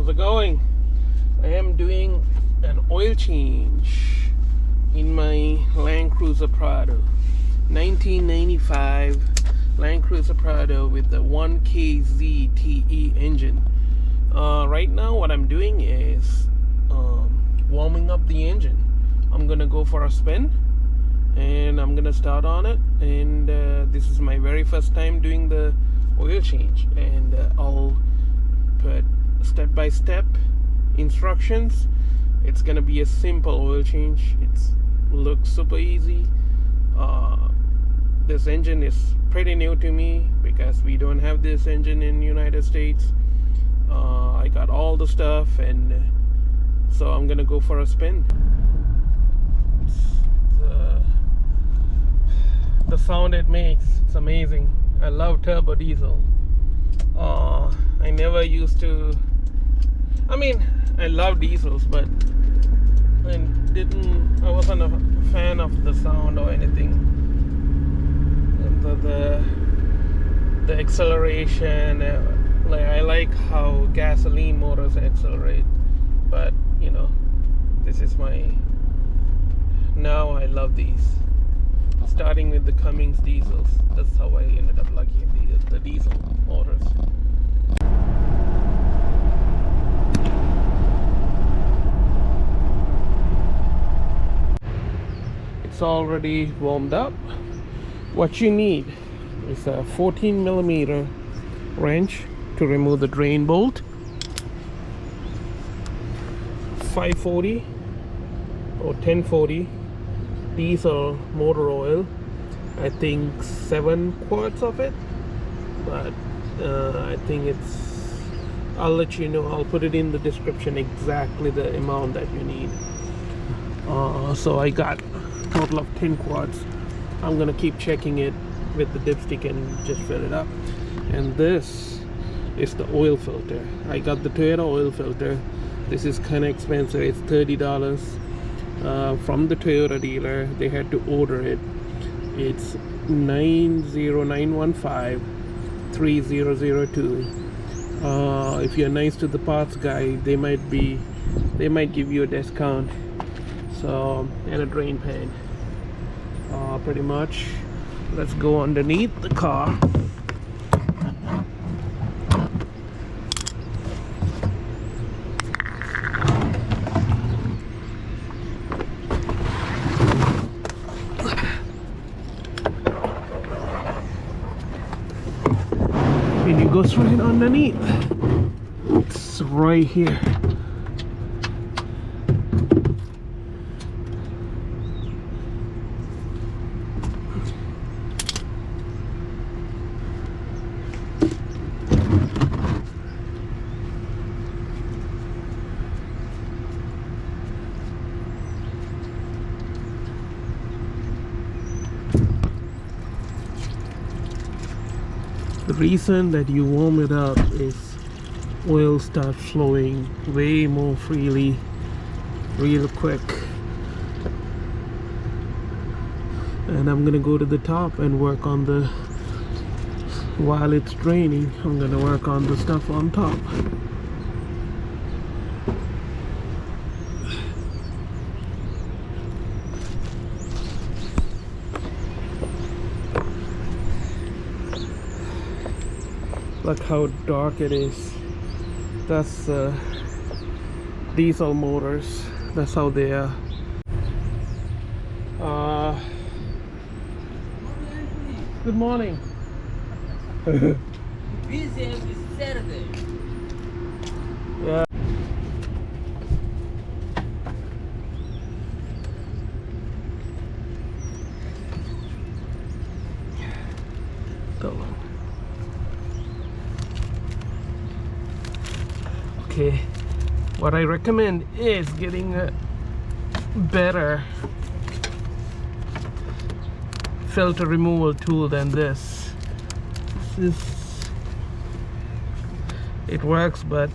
How's it going? I am doing an oil change in my Land Cruiser Prado, 1995 Land Cruiser Prado with the 1KZTE engine. Right now what I'm doing is warming up the engine. I'm gonna go for a spin and I'm gonna start on it, and this is my very first time doing the oil change, and I'll put step-by-step instructions. It's gonna be a simple oil change. It looks super easy. This engine is pretty new to me because we don't have this engine in the United States. I got all the stuff, and so I'm gonna go for a spin. The sound it makes, it's amazing. I love turbo diesel. I never used to, I mean, I love diesels, but I wasn't a fan of the sound or anything. And the acceleration, like I like how gasoline motors accelerate, but you know, this is now I love these. Starting with the Cummins diesels, that's how I ended up liking the diesel motors. It's already warmed up. What you need is a 14mm wrench to remove the drain bolt, 540 or 1040 diesel motor oil. I think 7 quarts of it, but I think I'll let you know. I'll put it in the description exactly the amount that you need. So I got a total of 10 quarts. I'm gonna keep checking it with the dipstick and just fill it up. And this is the oil filter. I got the Toyota oil filter. This is kind of expensive. It's $30 from the Toyota dealer. They had to order it. It's 90915-3002. If you're nice to the parts guy, they might give you a discount. So, and a drain pan. Pretty much. Let's go underneath the car. And you go straight underneath. It's right here. The reason that you warm it up is oil starts flowing way more freely real quick. And I'm gonna go to the top and work on while it's draining, I'm gonna work on the stuff on top. Look how dark it is. That's diesel motors. That's how they are. Good morning. Busy every Saturday. Yeah. Okay, what I recommend is getting a better filter removal tool than this. It works, but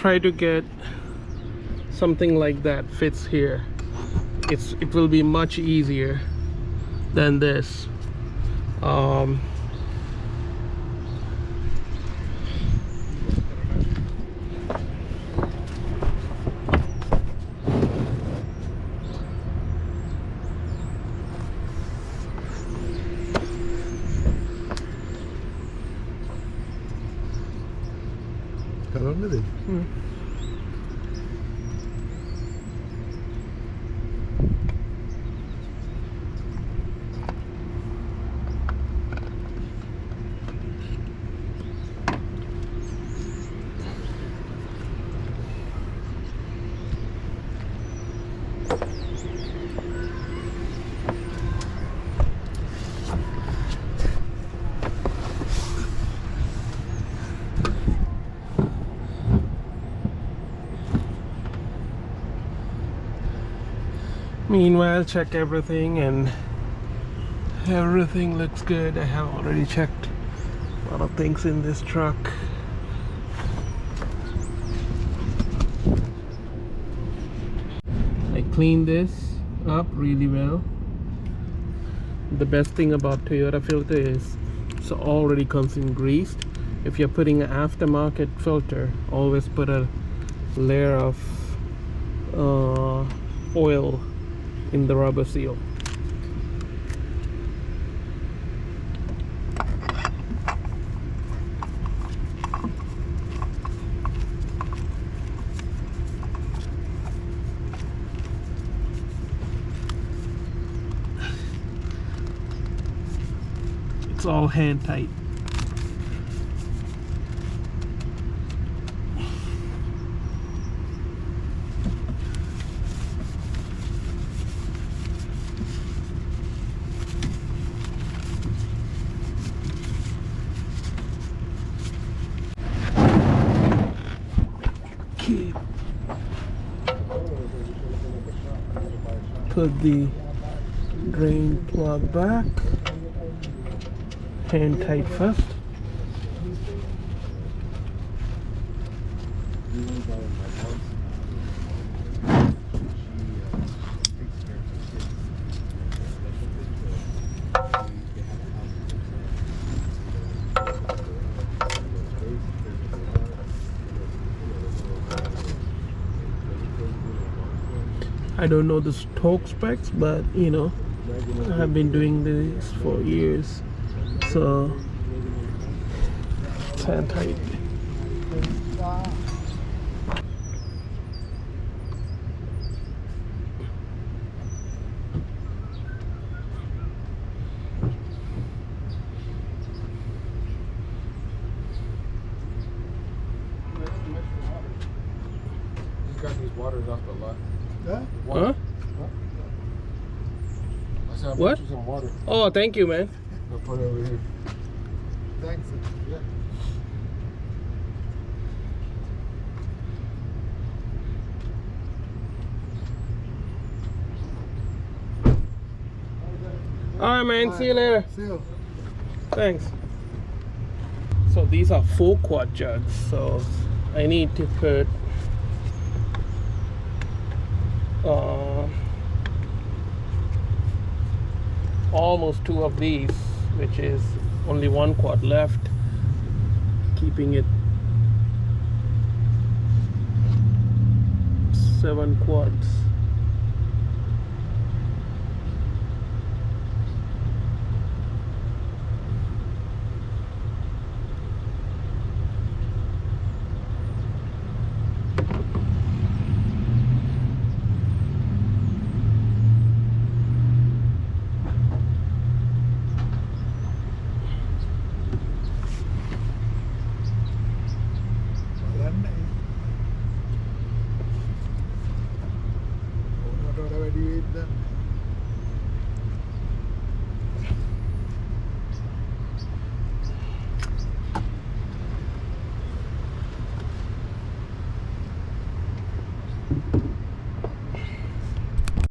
try to get something like that fits here. It will be much easier than this. Meanwhile, check everything, and everything looks good. I have already checked a lot of things in this truck. I cleaned this up really well. The best thing about Toyota filter is it's already comes in greased. If you're putting an aftermarket filter, always put a layer of oil in the rubber seal. It's all hand tight. Put the drain plug back, hand tight first. I don't know the torque specs, but you know, I have been doing this for years, so it's hand tight. Got these waters off the lot. Yeah? Huh? I said, What? put you some water. Oh, thank you, man. I'll put it over here. Thanks. Yeah. All right, man. See you later. See you. Thanks. So these are 4-quart jugs, so I need to put almost 2 of these, which is only 1 quart left, keeping it 7 quarts.